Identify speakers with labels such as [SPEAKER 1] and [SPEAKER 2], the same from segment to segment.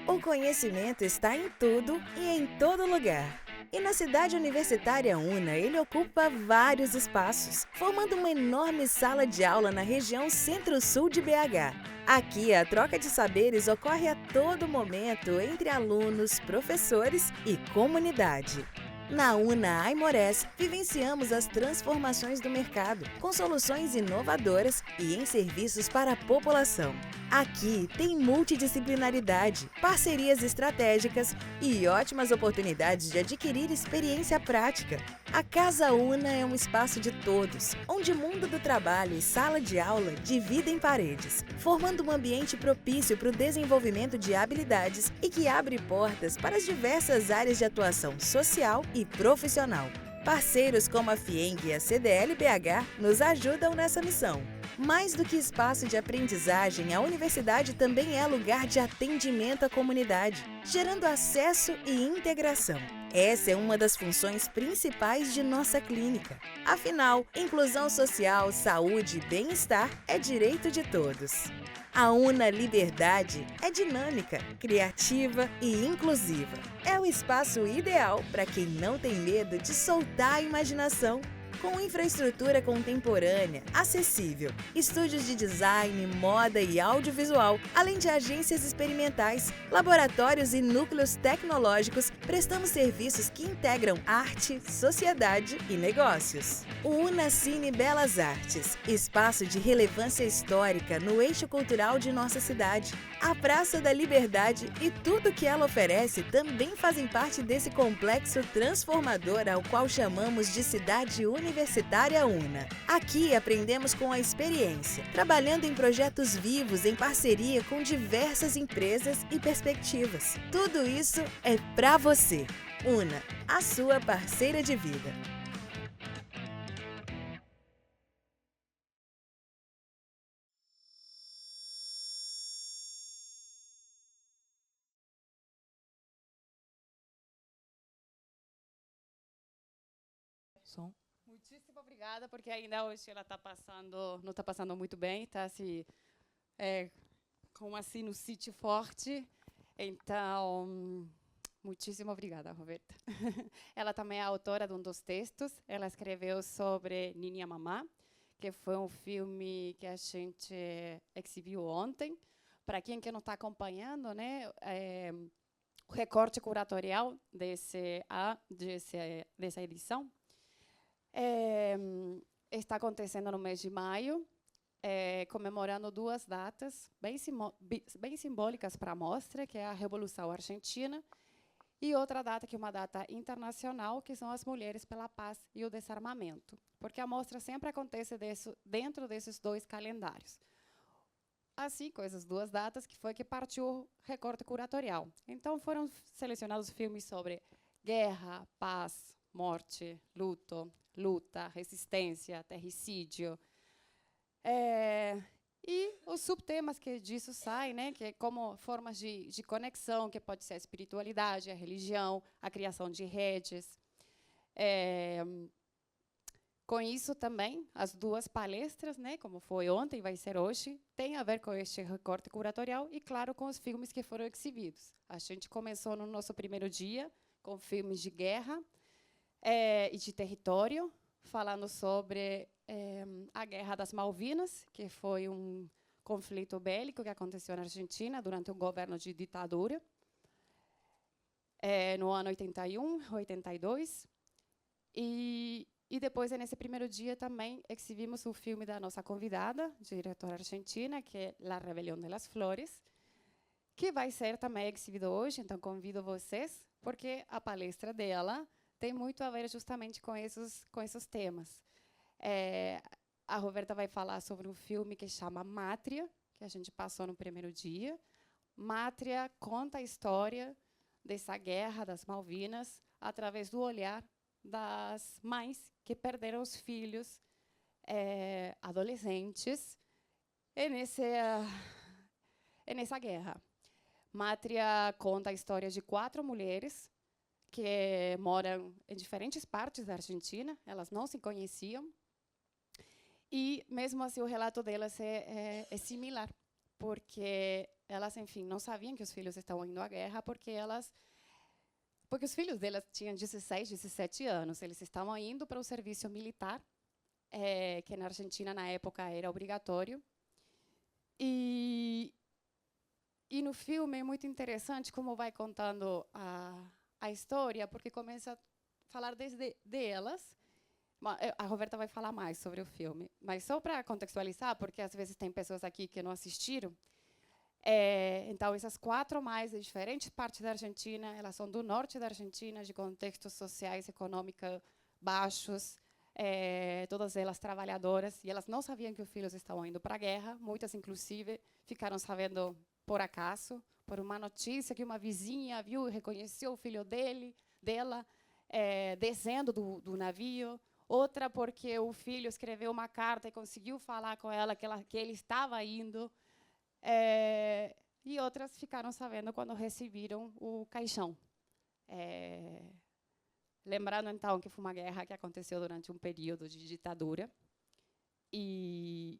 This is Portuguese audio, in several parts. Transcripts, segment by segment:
[SPEAKER 1] O conhecimento está em tudo e em todo lugar. E na cidade universitária UNA, ele ocupa vários espaços, formando uma enorme sala de aula na região centro-sul de BH. Aqui, a troca de saberes ocorre a todo momento entre alunos, professores e comunidade. Na UNA Aimorés, vivenciamos as transformações do mercado, com soluções inovadoras e em serviços para a população. Aqui tem multidisciplinaridade, parcerias estratégicas e ótimas oportunidades de adquirir experiência prática. A Casa UNA é um espaço de todos, onde o mundo do trabalho e sala de aula dividem paredes, formando um ambiente propício para o desenvolvimento de habilidades e que abre portas para as diversas áreas de atuação social e profissional. Parceiros como a FIENG e a CDL-BH nos ajudam nessa missão. Mais do que espaço de aprendizagem, a universidade também é lugar de atendimento à comunidade, gerando acesso e integração. Essa é uma das funções principais de nossa clínica. Afinal, inclusão social, saúde e bem-estar é direito de todos. A UNA Liberdade é dinâmica, criativa e inclusiva. É o espaço ideal para quem não tem medo de soltar a imaginação. Com infraestrutura contemporânea, acessível, estúdios de design, moda e audiovisual, além de agências experimentais, laboratórios e núcleos tecnológicos, prestamos serviços que integram arte, sociedade e negócios. O Unacine Belas Artes, espaço de relevância histórica no eixo cultural de nossa cidade. A Praça da Liberdade e tudo que ela oferece também fazem parte desse complexo transformador ao qual chamamos de Cidade Universitária UNA. Aqui aprendemos com a experiência, trabalhando em projetos vivos em parceria com diversas empresas e perspectivas. Tudo isso é pra você. UNA, a sua parceira de vida.
[SPEAKER 2] Som. Muitíssimo obrigada, porque ainda hoje ela não está passando muito bem, está assim, com uma sinusite forte. Então, muitíssimo obrigada, Roberta. Ela também é autora de um dos textos. Ela escreveu sobre Ninha Mamá, que foi um filme que a gente exibiu ontem. Para quem que não está acompanhando, né, o recorte curatorial dessa edição está acontecendo no mês de maio, comemorando duas datas bem simbólicas para a mostra, que é a Revolução Argentina, e outra data, que é uma data internacional, que são as Mulheres pela Paz e o Desarmamento, porque a mostra sempre acontece dentro desses dois calendários. Assim, com essas duas datas, que foi que partiu o recorte curatorial. Então, foram selecionados filmes sobre guerra, paz, morte, luta, resistência, terricídio. E os subtemas que disso saem, né, que é como formas de conexão, que pode ser a espiritualidade, a religião, a criação de redes. Com isso também, as duas palestras, né, como foi ontem e vai ser hoje, tem a ver com este recorte curatorial e, claro, com os filmes que foram exibidos. A gente começou no nosso primeiro dia com filmes de guerra, e de território, falando sobre a Guerra das Malvinas, que foi um conflito bélico que aconteceu na Argentina durante um governo de ditadura, no ano 81, 82. E depois, nesse primeiro dia, também exibimos o filme da nossa convidada, diretora argentina, que é La Rebelión de las Flores, que vai ser também exibido hoje. Então, convido vocês, porque a palestra dela tem muito a ver justamente com esses temas. A Roberta vai falar sobre um filme que chama Mátria, que a gente passou no primeiro dia, Mátria conta a história dessa guerra das Malvinas através do olhar das mães que perderam os filhos adolescentes e nessa guerra. Mátria conta a história de 4 mulheres que moram em diferentes partes da Argentina, elas não se conheciam, e mesmo assim o relato delas é similar, porque elas, enfim, não sabiam que os filhos estavam indo à guerra, porque os filhos delas tinham 16, 17 anos, eles estavam indo para o serviço militar, que na Argentina na época era obrigatório, e no filme é muito interessante como vai contando a história, porque começa a falar desde delas. A Roberta vai falar mais sobre o filme, mas só para contextualizar, porque às vezes tem pessoas aqui que não assistiram. Então, essas 4 mães de diferentes partes da Argentina, elas são do norte da Argentina, de contextos sociais e econômicos baixos, todas elas trabalhadoras, e elas não sabiam que os filhos estavam indo para a guerra, muitas, inclusive, ficaram sabendo por acaso, por uma notícia que uma vizinha viu e reconheceu o filho dela, descendo do navio, outra porque o filho escreveu uma carta e conseguiu falar com ela que ele estava indo, e outras ficaram sabendo quando receberam o caixão. Lembrando, então, que foi uma guerra que aconteceu durante um período de ditadura, e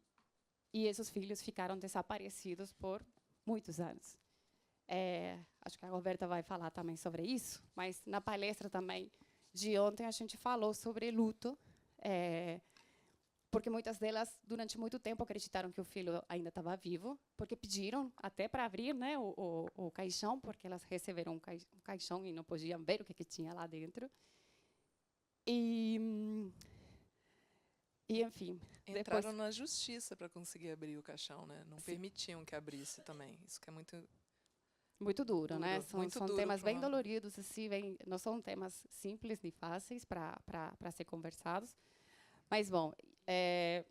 [SPEAKER 2] esses filhos ficaram desaparecidos por muitos anos. Acho que a Roberta vai falar também sobre isso, mas na palestra também de ontem a gente falou sobre luto, porque muitas delas, durante muito tempo, acreditaram que o filho ainda estava vivo, porque pediram até para abrir, né, o caixão, porque elas receberam um caixão e não podiam ver o que tinha lá dentro. E enfim...
[SPEAKER 3] Entraram na justiça para conseguir abrir o caixão, né? Não permitiam que abrisse também. Isso que é
[SPEAKER 2] muito duro, né? São
[SPEAKER 3] duro
[SPEAKER 2] temas bem doloridos, assim, não são temas simples nem fáceis para ser conversados. Mas, bom, e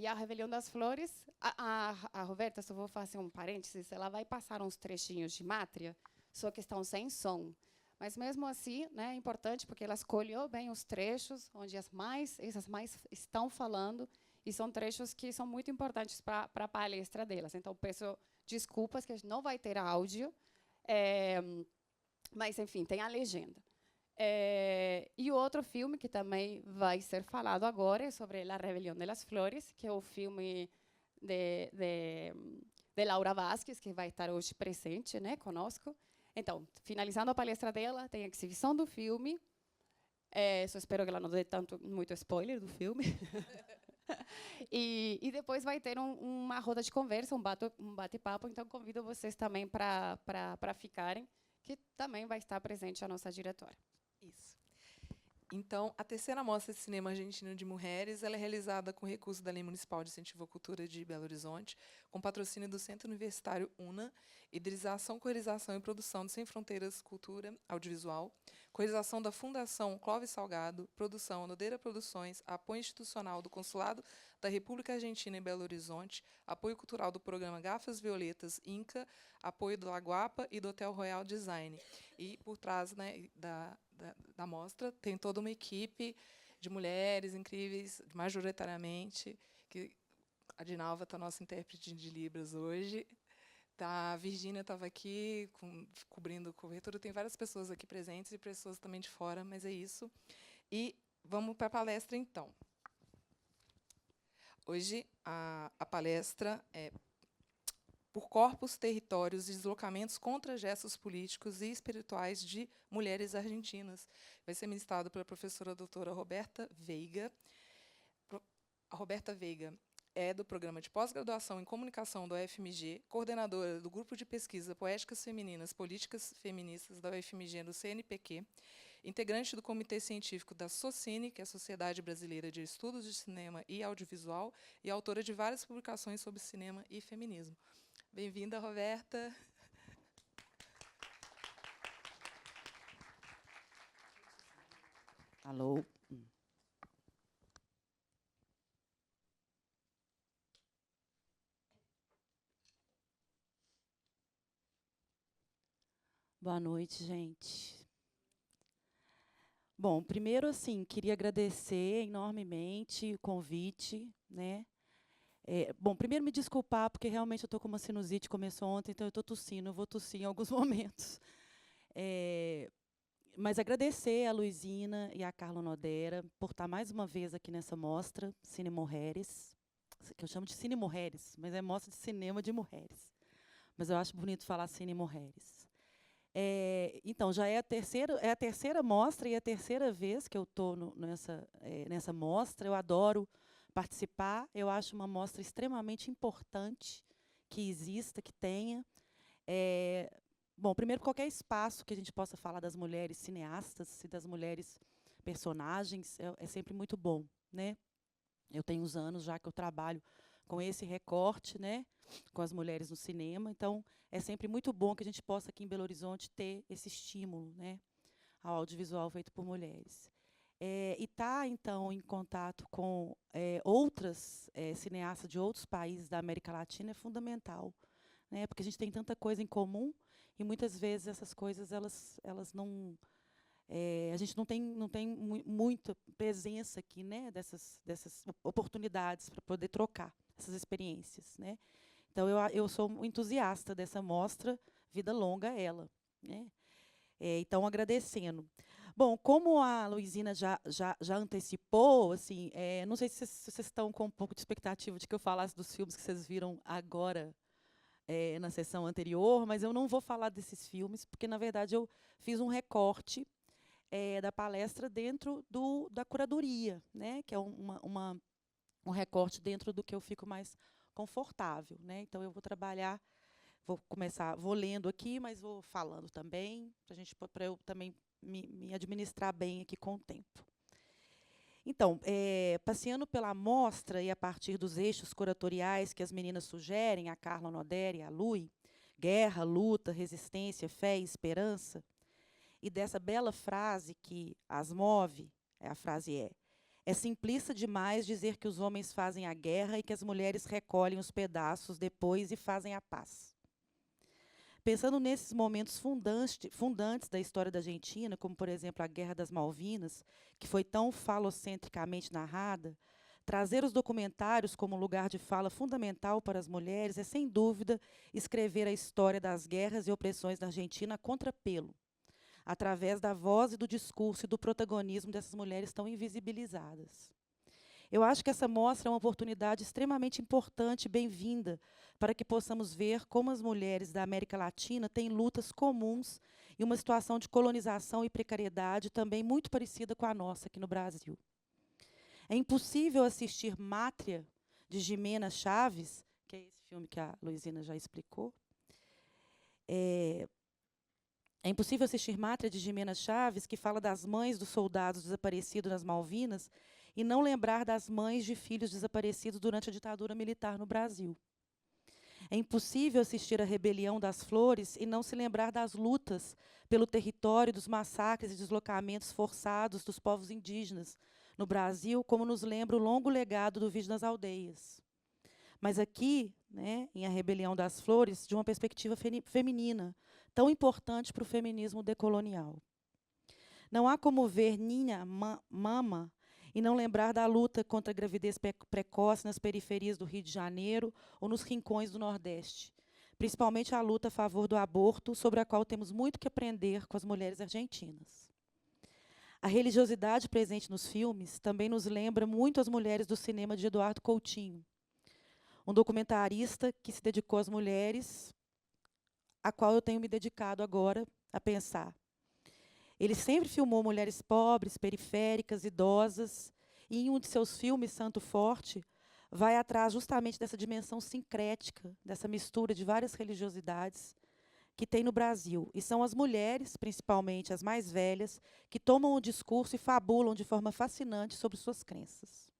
[SPEAKER 2] a Rebelião das Flores, a Roberta, só vou fazer um parênteses, ela vai passar uns trechinhos de Mátria, só que estão sem som. Mas, mesmo assim, né, é importante, porque ela escolheu bem os trechos onde essas mães estão falando, e são trechos que são muito importantes para a palestra delas. Então, peço desculpas que a gente não vai ter áudio, mas, enfim, tem a legenda. E o outro filme que também vai ser falado agora é sobre A Rebelião de las Flores, que é o filme de Laura Vasquez, que vai estar hoje presente, né, conosco. Então, finalizando a palestra dela, tem a exibição do filme. Só espero que ela não dê muito spoiler do filme. E depois vai ter uma roda de conversa, um bate-papo. Então, convido vocês também para ficarem, que também vai estar presente a nossa diretora.
[SPEAKER 3] Isso. Então, a terceira Mostra de Cinema Argentino de Mulheres ela é realizada com recurso da Lei Municipal de Incentivo à Cultura de Belo Horizonte, com patrocínio do Centro Universitário UNA, idealização, corealização e produção do Sem Fronteiras Cultura Audiovisual, corealização da Fundação Clóvis Salgado, produção Nodeira Produções, apoio institucional do Consulado da República Argentina em Belo Horizonte, apoio cultural do programa Gafas Violetas INCA, apoio do Laguapa e do Hotel Royal Design. E, por trás, né, da mostra, tem toda uma equipe de mulheres incríveis, majoritariamente, que a Dinalva está nossa intérprete de Libras hoje, a Virgínia estava aqui cobrindo cobertura, tem várias pessoas aqui presentes e pessoas também de fora, mas é isso. E vamos para a palestra, então. Hoje, a palestra é por corpos, territórios e deslocamentos contra gestos políticos e espirituais de mulheres argentinas. Vai ser ministrado pela professora doutora Roberta Veiga. A Roberta Veiga é do Programa de Pós-Graduação em Comunicação da UFMG, coordenadora do Grupo de Pesquisa Poéticas Femininas, Políticas Feministas da UFMG no CNPq, integrante do Comitê Científico da SOCINE, que é a Sociedade Brasileira de Estudos de Cinema e Audiovisual, e autora de várias publicações sobre cinema e feminismo. Bem-vinda, Roberta.
[SPEAKER 4] Alô. Boa noite, gente. Bom, primeiro, assim, queria agradecer enormemente o convite, né? Bom, primeiro me desculpar, porque realmente eu estou com uma sinusite, começou ontem, então eu estou tossindo, eu vou tossir em alguns momentos. Mas agradecer a Luizina e a Carla Nodera por estar mais uma vez aqui nessa mostra, Cine Mulheres, que eu chamo de Cine Mulheres, mas é mostra de cinema de mulheres. Mas eu acho bonito falar Cine Mulheres. Então, já é a terceira mostra e a terceira vez que eu estou nessa mostra. Eu adoro participar. Eu acho uma mostra extremamente importante que exista, que tenha. Bom, primeiro, qualquer espaço que a gente possa falar das mulheres cineastas e das mulheres personagens é sempre muito bom, né? Eu tenho uns anos já que eu trabalho com esse recorte, né, com as mulheres no cinema, então é sempre muito bom que a gente possa aqui em Belo Horizonte ter esse estímulo, né, ao audiovisual feito por mulheres. E estar, então, em contato com outras cineastas de outros países da América Latina é fundamental, né, porque a gente tem tanta coisa em comum e muitas vezes essas coisas elas não a gente não tem muita presença aqui, né, dessas oportunidades para poder trocar essas experiências, né? Então eu sou um entusiasta dessa mostra, vida longa ela, né? Então agradecendo. Bom, como a Luizina já antecipou, assim, não sei se vocês estão com um pouco de expectativa de que eu falasse dos filmes que vocês viram agora na sessão anterior, mas eu não vou falar desses filmes, porque, na verdade, eu fiz um recorte da palestra dentro da curadoria, né, que é um recorte dentro do que eu fico mais confortável, né? Então eu vou trabalhar, vou lendo aqui, mas vou falando também, para eu também me administrar bem aqui com o tempo. Então, passeando pela mostra e a partir dos eixos curatoriais que as meninas sugerem, a Carla Nodera e a Lui, guerra, luta, resistência, fé e esperança, e dessa bela frase que as move, a frase é simplista demais dizer que os homens fazem a guerra e que as mulheres recolhem os pedaços depois e fazem a paz. Pensando nesses momentos fundantes da história da Argentina, como, por exemplo, a Guerra das Malvinas, que foi tão falocentricamente narrada, trazer os documentários como lugar de fala fundamental para as mulheres é, sem dúvida, escrever a história das guerras e opressões da Argentina a contrapelo, através da voz e do discurso e do protagonismo dessas mulheres tão invisibilizadas. Eu acho que essa mostra é uma oportunidade extremamente importante e bem-vinda para que possamos ver como as mulheres da América Latina têm lutas comuns e uma situação de colonização e precariedade também muito parecida com a nossa aqui no Brasil. É impossível assistir Mátria, de Jimena Chaves, que é esse filme que a Luizina já explicou. É impossível assistir Mátria, de Jimena Chaves, que fala das mães dos soldados desaparecidos nas Malvinas, e não lembrar das mães de filhos desaparecidos durante a ditadura militar no Brasil. É impossível assistir a Rebelião das Flores e não se lembrar das lutas pelo território, dos massacres e deslocamentos forçados dos povos indígenas no Brasil, como nos lembra o longo legado do Vídeo das Aldeias. Mas aqui, né, em A Rebelião das Flores, de uma perspectiva feminina, tão importante para o feminismo decolonial. Não há como ver Ninha Mama e não lembrar da luta contra a gravidez precoce nas periferias do Rio de Janeiro ou nos rincões do Nordeste, principalmente a luta a favor do aborto, sobre a qual temos muito que aprender com as mulheres argentinas. A religiosidade presente nos filmes também nos lembra muito as mulheres do cinema de Eduardo Coutinho, um documentarista que se dedicou às mulheres, a qual eu tenho me dedicado agora a pensar. Ele sempre filmou mulheres pobres, periféricas, idosas, e em um de seus filmes, Santo Forte, vai atrás justamente dessa dimensão sincrética, dessa mistura de várias religiosidades que tem no Brasil. E são as mulheres, principalmente as mais velhas, que tomam o discurso e fabulam de forma fascinante sobre suas crenças.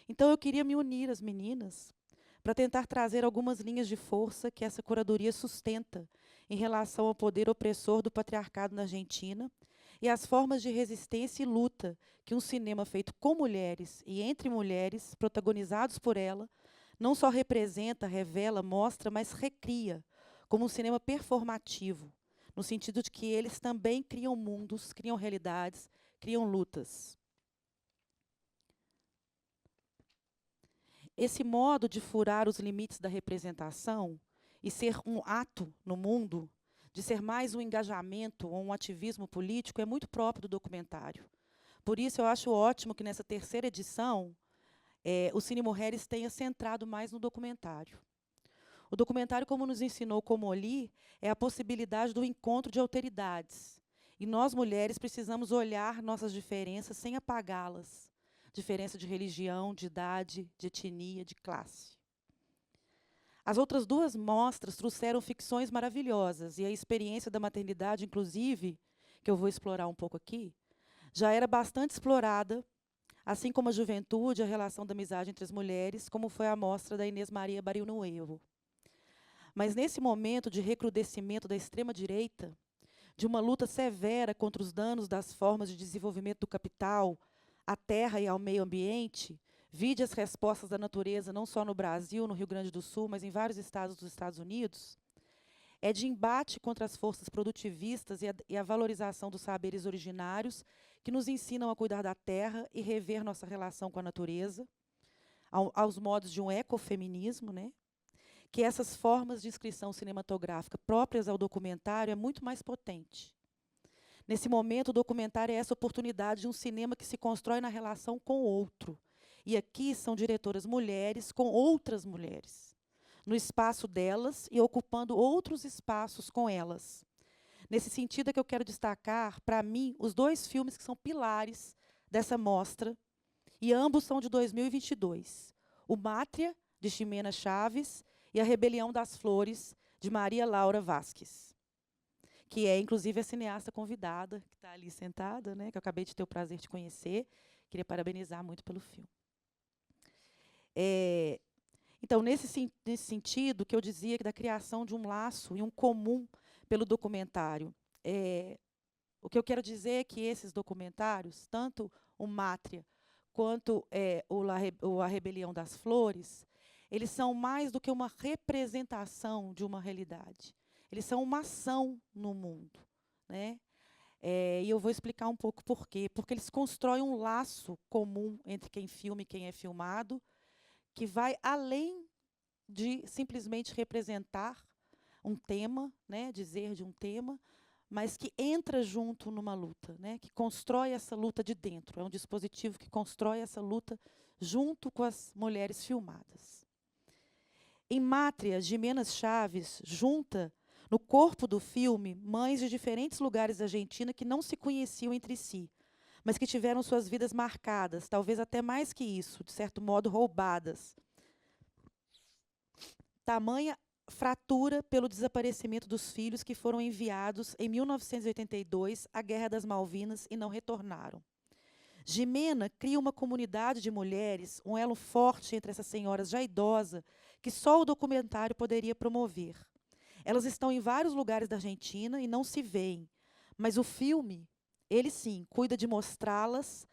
[SPEAKER 4] Então, eu queria me unir às meninas para tentar trazer algumas linhas de força que essa curadoria sustenta em relação ao poder opressor do patriarcado na Argentina e as formas de resistência e luta que um cinema feito com mulheres e entre mulheres, protagonizados por ela, não só representa, revela, mostra, mas recria, como um cinema performativo, no sentido de que eles também criam mundos, criam realidades, criam lutas. Esse modo de furar os limites da representação e ser um ato no mundo, de ser mais um engajamento ou um ativismo político, é muito próprio do documentário. Por isso, eu acho ótimo que, nessa terceira edição, o Cine Mulheres tenha centrado mais no documentário. O documentário, como nos ensinou Comolli, é a possibilidade do encontro de alteridades. E nós, mulheres, precisamos olhar nossas diferenças sem apagá-las. Diferença de religião, de idade, de etnia, de classe. As outras duas mostras trouxeram ficções maravilhosas, e a experiência da maternidade, inclusive, que eu vou explorar um pouco aqui, já era bastante explorada, assim como a juventude, a relação da amizade entre as mulheres, como foi a mostra da Inês Maria Barril-Nuevo. Mas, nesse momento de recrudescimento da extrema-direita, de uma luta severa contra os danos das formas de desenvolvimento do capital, à terra e ao meio ambiente, vide as respostas da natureza, não só no Brasil, no Rio Grande do Sul, mas em vários estados dos Estados Unidos, é de embate contra as forças produtivistas e a valorização dos saberes originários que nos ensinam a cuidar da terra e rever nossa relação com a natureza, aos modos de um ecofeminismo, né? Que essas formas de inscrição cinematográfica próprias ao documentário é muito mais potente. Nesse momento, o documentário é essa oportunidade de um cinema que se constrói na relação com o outro. E aqui são diretoras mulheres com outras mulheres, no espaço delas e ocupando outros espaços com elas. Nesse sentido é que eu quero destacar, para mim, os dois filmes que são pilares dessa mostra, e ambos são de 2022. O Mátria, de Ximena Chaves, e A Rebelião das Flores, de Maria Laura Vasques, que é, inclusive, a cineasta convidada, que está ali sentada, né, que eu acabei de ter o prazer de conhecer. Queria parabenizar muito pelo filme. Então, nesse sentido, que eu dizia que da criação de um laço e um comum pelo documentário, o que eu quero dizer é que esses documentários, tanto o Mátria quanto A Rebelião das Flores, eles são mais do que uma representação de uma realidade. Eles são uma ação no mundo, né? E eu vou explicar um pouco por quê. Porque eles constroem um laço comum entre quem filma e quem é filmado, que vai além de simplesmente representar um tema, né, dizer de um tema, mas que entra junto numa luta, né, que constrói essa luta de dentro. É um dispositivo que constrói essa luta junto com as mulheres filmadas. Em Mátria, Ximena Chaves junta no corpo do filme mães de diferentes lugares da Argentina que não se conheciam entre si, mas que tiveram suas vidas marcadas, talvez até mais que isso, de certo modo roubadas. Tamanha fratura pelo desaparecimento dos filhos que foram enviados em 1982 à Guerra das Malvinas e não retornaram. Ximena cria uma comunidade de mulheres, um elo forte entre essas senhoras já idosas, que só o documentário poderia promover. Elas estão em vários lugares da Argentina e não se veem, mas o filme, ele sim, cuida de mostrá-las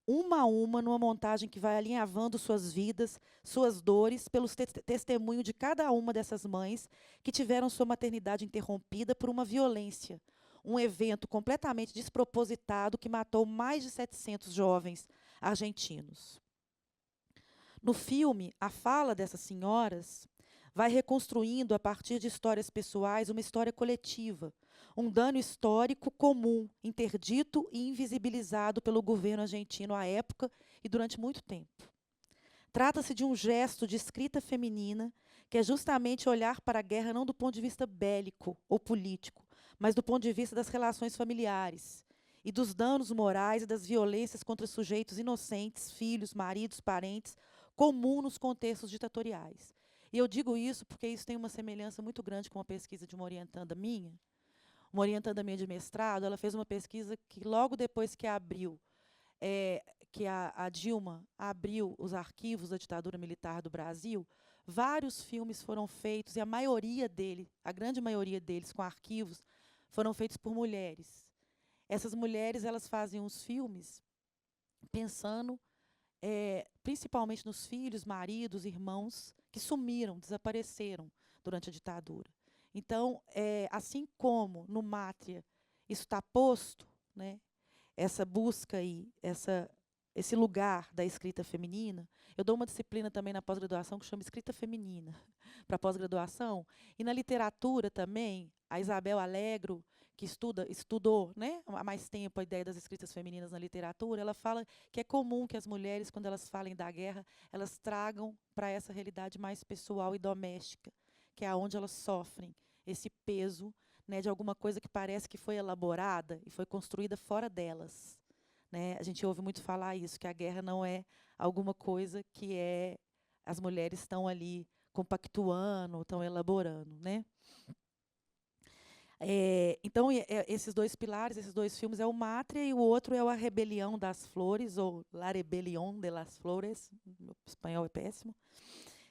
[SPEAKER 4] uma a uma numa montagem que vai alinhavando suas vidas, suas dores, pelo testemunho de cada uma dessas mães que tiveram sua maternidade interrompida por uma violência, um evento completamente despropositado que matou mais de 700 jovens argentinos. No filme, a fala dessas senhoras vai reconstruindo, a partir de histórias pessoais, uma história coletiva, um dano histórico comum, interdito e invisibilizado pelo governo argentino à época e durante muito tempo. Trata-se de um gesto de escrita feminina, que é justamente olhar para a guerra não do ponto de vista bélico ou político, mas do ponto de vista das relações familiares e dos danos morais e das violências contra sujeitos inocentes, filhos, maridos, parentes, comum nos contextos ditatoriais. E eu digo isso porque isso tem uma semelhança muito grande com uma pesquisa de uma orientanda minha. Uma orientanda minha de mestrado, ela fez uma pesquisa que logo depois que abriu, que a Dilma abriu os arquivos da ditadura militar do Brasil, vários filmes foram feitos, e a maioria deles, a grande maioria deles com arquivos, foram feitos por mulheres. Essas mulheres, elas fazem os filmes pensando principalmente nos filhos, maridos, irmãos, que sumiram, desapareceram durante a ditadura. Então, assim como no Mátria isso está posto, né, essa busca aí, esse lugar da escrita feminina, eu dou uma disciplina também na pós-graduação que chama Escrita Feminina, para pós-graduação, e na literatura também, a Isabel Alegro, que estudou, né, há mais tempo a ideia das escritas femininas na literatura, ela fala que é comum que as mulheres, quando elas falem da guerra, elas tragam para essa realidade mais pessoal e doméstica, que é onde elas sofrem esse peso, né, de alguma coisa que parece que foi elaborada e foi construída fora delas. Né? A gente ouve muito falar isso, que a guerra não é alguma coisa que as mulheres estão ali compactuando, estão elaborando. Né? Então, esses dois pilares, esses dois filmes, é o Mátria e o outro é o A Rebelião das Flores, ou La Rebelión de las Flores, meu espanhol é péssimo,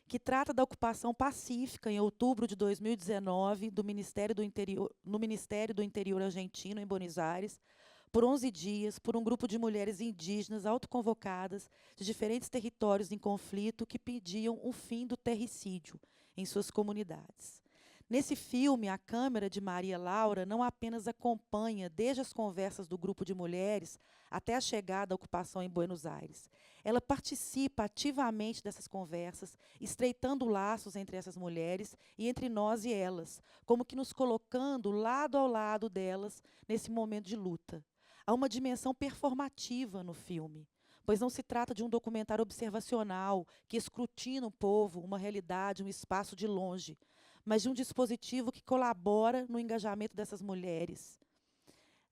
[SPEAKER 4] que trata da ocupação pacífica, em outubro de 2019, no Ministério do Interior argentino, em Buenos Aires, por 11 dias, por um grupo de mulheres indígenas autoconvocadas de diferentes territórios em conflito que pediam o fim do terricídio em suas comunidades. Nesse filme, a câmera de Maria Laura não apenas acompanha desde as conversas do grupo de mulheres até a chegada à ocupação em Buenos Aires. Ela participa ativamente dessas conversas, estreitando laços entre essas mulheres e entre nós e elas, como que nos colocando lado ao lado delas nesse momento de luta. Há uma dimensão performativa no filme, pois não se trata de um documentário observacional que escrutina o povo, uma realidade, um espaço de longe, mas de um dispositivo que colabora no engajamento dessas mulheres,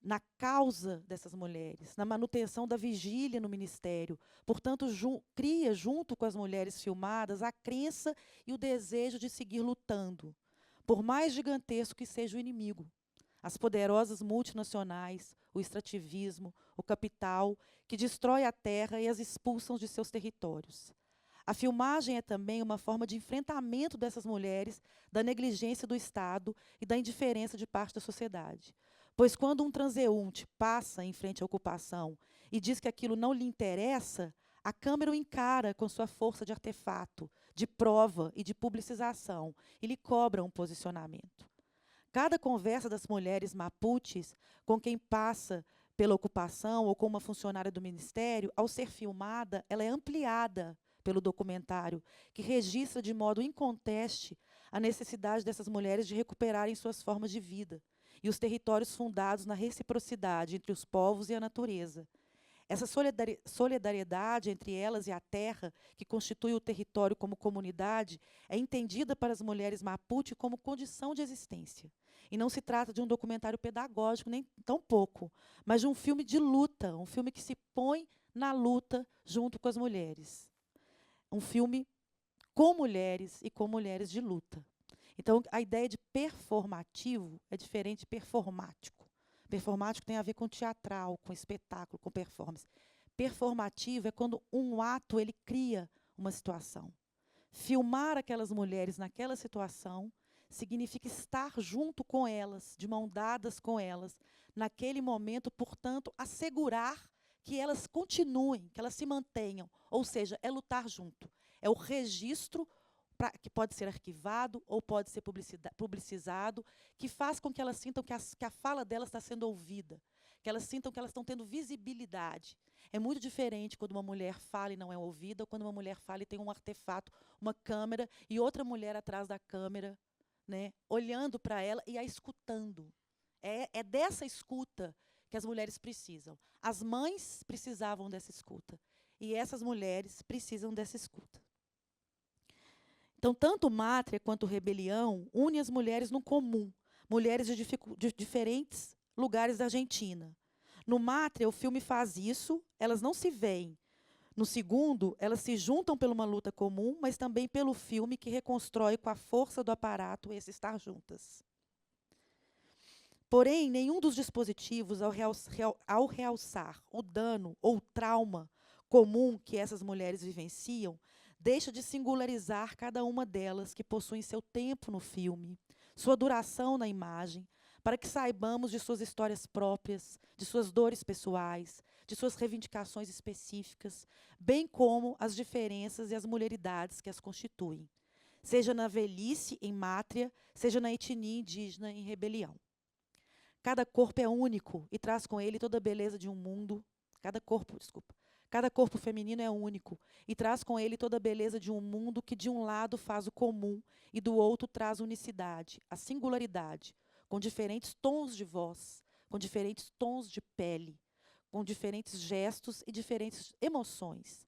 [SPEAKER 4] na causa dessas mulheres, na manutenção da vigília no ministério. Portanto, cria, junto com as mulheres filmadas, a crença e o desejo de seguir lutando, por mais gigantesco que seja o inimigo. As poderosas multinacionais, o extrativismo, o capital, que destrói a terra e as expulsam de seus territórios. A filmagem é também uma forma de enfrentamento dessas mulheres, da negligência do Estado e da indiferença de parte da sociedade. Pois quando um transeunte passa em frente à ocupação e diz que aquilo não lhe interessa, a câmera o encara com sua força de artefato, de prova e de publicização, e lhe cobra um posicionamento. Cada conversa das mulheres mapuches com quem passa pela ocupação ou com uma funcionária do ministério, ao ser filmada, ela é ampliada pelo documentário, que registra de modo inconteste a necessidade dessas mulheres de recuperarem suas formas de vida e os territórios fundados na reciprocidade entre os povos e a natureza. Essa solidariedade entre elas e a terra, que constitui o território como comunidade, é entendida para as mulheres Mapuche como condição de existência. E não se trata de um documentário pedagógico, nem tão pouco, mas de um filme de luta, um filme que se põe na luta junto com as mulheres. Um filme com mulheres e com mulheres de luta. Então, a ideia de performativo é diferente de performático. Performático tem a ver com teatral, com espetáculo, com performance. Performativo é quando um ato ele cria uma situação. Filmar aquelas mulheres naquela situação significa estar junto com elas, de mão dadas com elas, naquele momento, portanto, assegurar que elas continuem, que elas se mantenham. Ou seja, é lutar junto. É o registro que pode ser arquivado ou pode ser publicizado, que faz com que elas sintam que a fala delas está sendo ouvida, que elas sintam que elas estão tendo visibilidade. É muito diferente quando uma mulher fala e não é ouvida, ou quando uma mulher fala e tem um artefato, uma câmera, e outra mulher atrás da câmera, né, olhando para ela e a escutando. É dessa escuta que as mulheres precisam. As mães precisavam dessa escuta. E essas mulheres precisam dessa escuta. Então, tanto Mátria quanto Rebelião unem as mulheres num comum, mulheres de diferentes lugares da Argentina. No Mátria, o filme faz isso, elas não se veem. No segundo, elas se juntam por uma luta comum, mas também pelo filme que reconstrói com a força do aparato esse estar juntas. Porém, nenhum dos dispositivos, ao realçar o dano ou o trauma comum que essas mulheres vivenciam, deixa de singularizar cada uma delas, que possuem seu tempo no filme, sua duração na imagem, para que saibamos de suas histórias próprias, de suas dores pessoais, de suas reivindicações específicas, bem como as diferenças e as mulheridades que as constituem. seja na velhice, em mátria, seja na etnia indígena, em rebelião. Cada corpo é único e traz com ele toda a beleza de um mundo. Cada corpo feminino é único e traz com ele toda a beleza de um mundo que de um lado faz o comum e do outro traz unicidade, a singularidade, com diferentes tons de voz, com diferentes tons de pele, com diferentes gestos e diferentes emoções.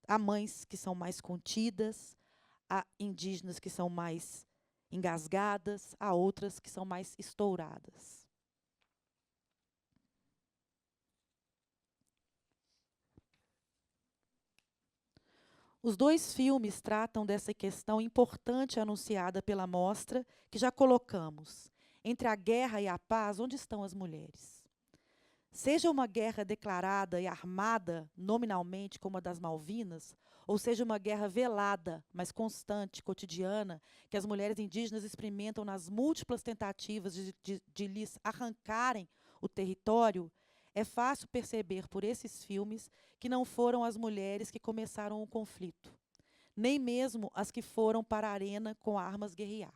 [SPEAKER 4] Há mães que são mais contidas, há indígenas que são mais engasgadas, há outras que são mais estouradas. Os dois filmes tratam dessa questão importante anunciada pela mostra, que já colocamos. Entre a guerra e a paz, onde estão as mulheres? Seja uma guerra declarada e armada, nominalmente, como a das Malvinas, ou seja uma guerra velada, mas constante, cotidiana, que as mulheres indígenas experimentam nas múltiplas tentativas de lhes arrancarem o território, é fácil perceber por esses filmes que não foram as mulheres que começaram o conflito, nem mesmo as que foram para a arena com armas guerrear.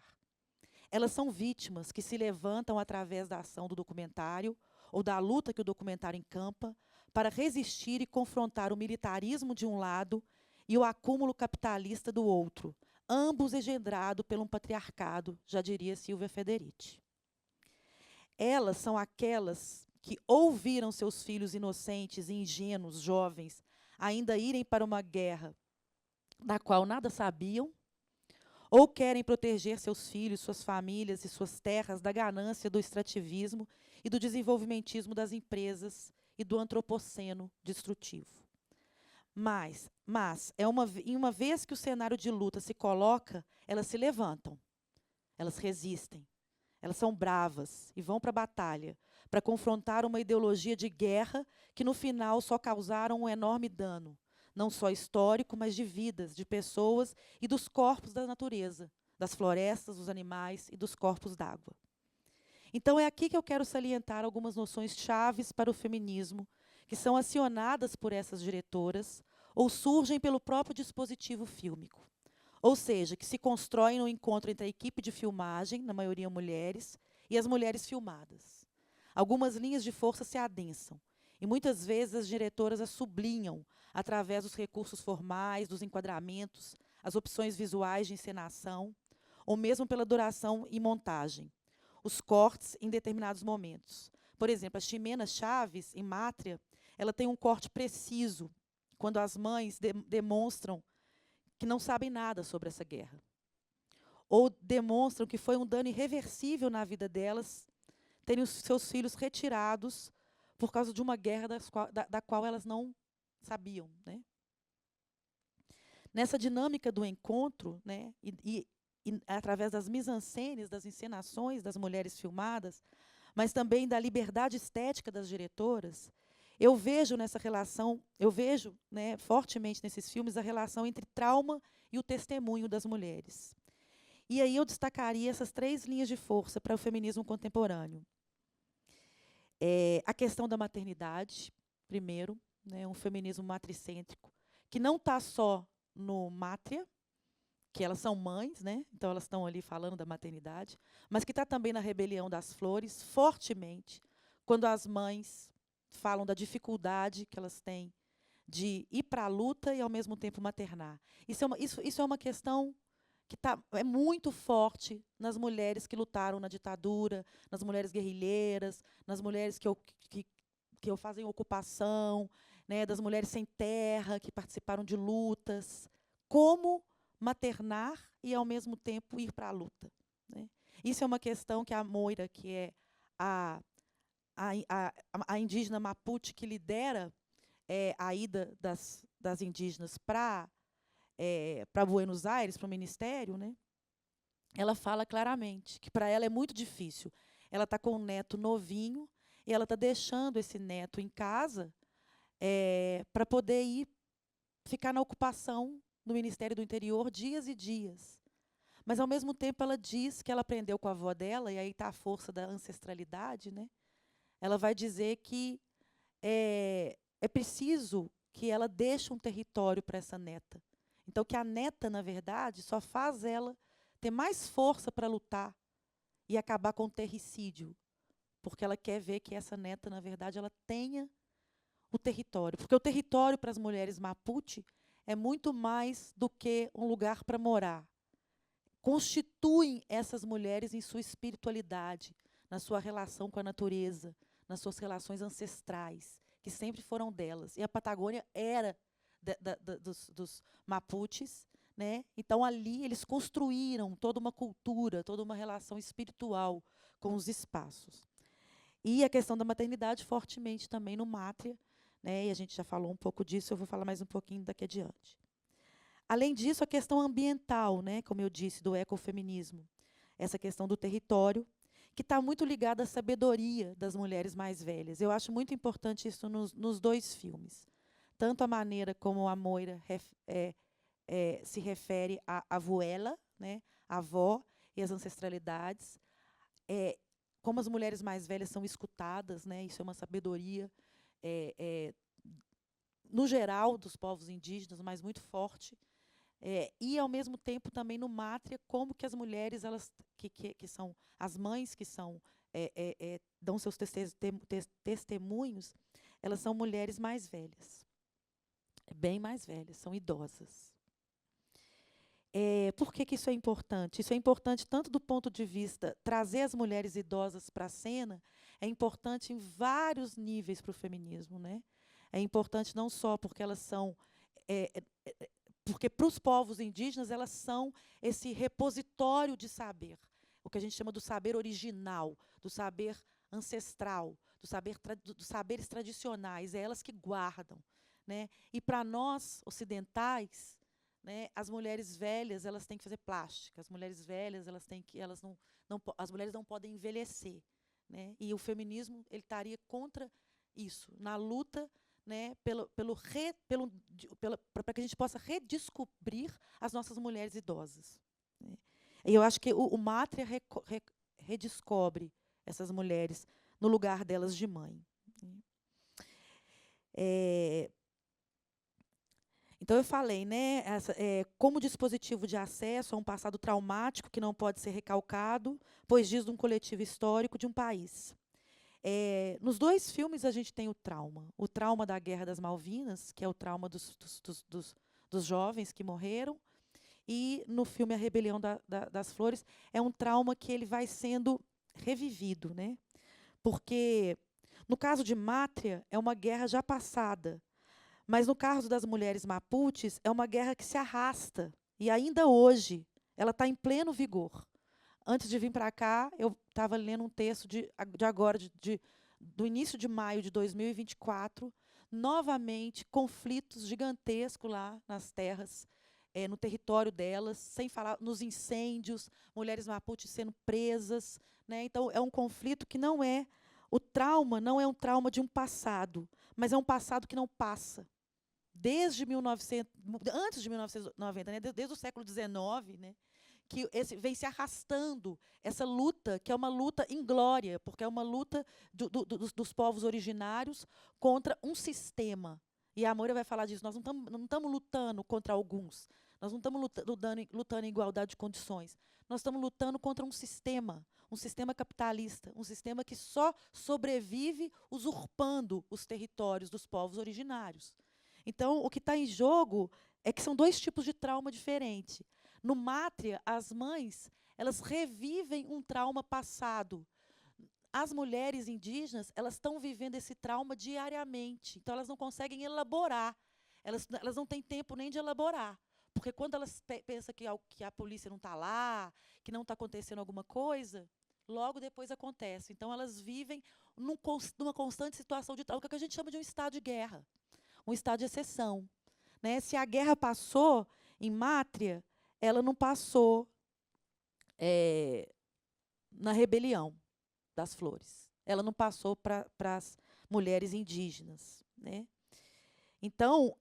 [SPEAKER 4] Elas são vítimas que se levantam através da ação do documentário ou da luta que o documentário encampa para resistir e confrontar o militarismo de um lado e o acúmulo capitalista do outro, ambos engendrados por um patriarcado, já diria Silvia Federici. Elas são aquelas que ouviram seus filhos inocentes e ingênuos, jovens, ainda irem para uma guerra da qual nada sabiam, ou querem proteger seus filhos, suas famílias e suas terras da ganância do extrativismo e do desenvolvimentismo das empresas e do antropoceno destrutivo. Mas uma vez que o cenário de luta se coloca, elas se levantam, elas resistem, elas são bravas e vão para a batalha, para confrontar uma ideologia de guerra que, no final, só causaram um enorme dano, não só histórico, mas de vidas, de pessoas e dos corpos da natureza, das florestas, dos animais e dos corpos d'água. Então, é aqui que eu quero salientar algumas noções chaves para o feminismo, que são acionadas por essas diretoras ou surgem pelo próprio dispositivo fílmico. Ou seja, que se constroem no encontro entre a equipe de filmagem, na maioria mulheres, e as mulheres filmadas. Algumas linhas de força se adensam, e muitas vezes as diretoras as sublinham através dos recursos formais, dos enquadramentos, as opções visuais de encenação, ou mesmo pela duração e montagem, os cortes em determinados momentos. Por exemplo, a Ximena Chaves, em Mátria, ela tem um corte preciso, quando as mães demonstram que não sabem nada sobre essa guerra, ou demonstram que foi um dano irreversível na vida delas terem os seus filhos retirados por causa de uma guerra da qual elas não sabiam, né? Nessa dinâmica do encontro, né, e através das mise-en-scènes, das encenações das mulheres filmadas, mas também da liberdade estética das diretoras, eu vejo nessa relação, né, fortemente nesses filmes a relação entre trauma e o testemunho das mulheres. E aí eu destacaria essas 3 linhas de força para o feminismo contemporâneo. A questão da maternidade, primeiro, né, um feminismo matricêntrico, que não está só no Mátria, que elas são mães, né, então elas estão ali falando da maternidade, mas que está também na Rebelião das Flores, fortemente, quando as mães falam da dificuldade que elas têm de ir para a luta e, ao mesmo tempo, maternar. Isso é uma questão que é muito forte nas mulheres que lutaram na ditadura, nas mulheres guerrilheiras, nas mulheres que fazem ocupação, né, das mulheres sem terra, que participaram de lutas. Como maternar e, ao mesmo tempo, ir para a luta, né? Isso é uma questão que a Moira, que é a indígena Mapuche que lidera a ida das indígenas para Buenos Aires, para o Ministério, né? Ela fala claramente que para ela é muito difícil. Ela está com um neto novinho e ela está deixando esse neto em casa para poder ir ficar na ocupação do Ministério do Interior dias e dias. Mas, ao mesmo tempo, ela diz que ela aprendeu com a avó dela, e aí está a força da ancestralidade, né? Ela vai dizer que é preciso que ela deixe um território para essa neta. Então, que a neta, na verdade, só faz ela ter mais força para lutar e acabar com o terricídio, porque ela quer ver que essa neta, na verdade, ela tenha o território. Porque o território para as mulheres Mapuche é muito mais do que um lugar para morar. Constituem essas mulheres em sua espiritualidade, na sua relação com a natureza, nas suas relações ancestrais, que sempre foram delas. E a Patagônia era dos Mapuches, né? Então, ali, eles construíram toda uma cultura, toda uma relação espiritual com os espaços. E a questão da maternidade, fortemente também no Mátria, né? E a gente já falou um pouco disso, eu vou falar mais um pouquinho daqui adiante. Além disso, a questão ambiental, né? Como eu disse, do ecofeminismo. Essa questão do território, que está muito ligada à sabedoria das mulheres mais velhas. Eu acho muito importante isso nos dois filmes. Tanto a maneira como a Moira se refere à abuela, né, à avó e às ancestralidades, como as mulheres mais velhas são escutadas, né, isso é uma sabedoria, no geral, dos povos indígenas, mas muito forte, e, ao mesmo tempo, também no Mátria, como que as mulheres, elas, que são as mães que são, dão seus testemunhos, elas são mulheres mais velhas, bem mais velhas, são idosas. Por que isso é importante? Isso é importante tanto do ponto de vista trazer as mulheres idosas para a cena, é importante em vários níveis para o feminismo, né? É importante não só porque elas são, porque para os povos indígenas elas são esse repositório de saber, o que a gente chama do saber original, do saber ancestral, dos saberes tradicionais, é elas que guardam, né? E para nós ocidentais, né, as mulheres velhas, elas têm que fazer plástica. As mulheres velhas, as mulheres não podem envelhecer, né? E o feminismo, ele estaria contra isso, na luta, né, para que a gente possa redescobrir as nossas mulheres idosas, né? E eu acho que o Mátria redescobre essas mulheres no lugar delas de mãe, né? Então, eu falei, né, como dispositivo de acesso a um passado traumático que não pode ser recalcado, pois diz de um coletivo histórico de um país. Nos dois filmes, a gente tem o trauma da Guerra das Malvinas, que é o trauma dos jovens que morreram, e no filme A Rebelião das Flores, é um trauma que ele vai sendo revivido, né? Porque, no caso de Mátria, é uma guerra já passada, mas, no caso das mulheres Mapuches, é uma guerra que se arrasta. E, ainda hoje, ela está em pleno vigor. Antes de vir para cá, eu estava lendo um texto do início de maio de 2024, novamente, conflitos gigantescos lá nas terras, no território delas, sem falar nos incêndios, mulheres Mapuches sendo presas, né? Então, é um conflito que não é... O trauma não é um trauma de um passado, mas é um passado que não passa. Antes de 1990, né, desde o século XIX, né, que vem se arrastando essa luta, que é uma luta inglória, porque é uma luta dos povos originários contra um sistema. E a Moira vai falar disso. Nós não estamos lutando contra alguns, nós não estamos lutando em igualdade de condições. Nós estamos lutando contra um sistema capitalista, um sistema que só sobrevive usurpando os territórios dos povos originários. Então, o que está em jogo é que são dois tipos de trauma diferentes. No Mátria, as mães, elas revivem um trauma passado. As mulheres indígenas, elas estão vivendo esse trauma diariamente. Então, elas não conseguem elaborar. Elas não têm tempo nem de elaborar. Porque quando elas pensam que a polícia não está lá, que não está acontecendo alguma coisa, logo depois acontece. Então, elas vivem numa constante situação de trauma, que a gente chama de um estado de guerra. Um estado de exceção, né? Se a guerra passou em Mátria, ela não passou na Rebelião das Flores. Ela não passou para as mulheres indígenas, né? Então,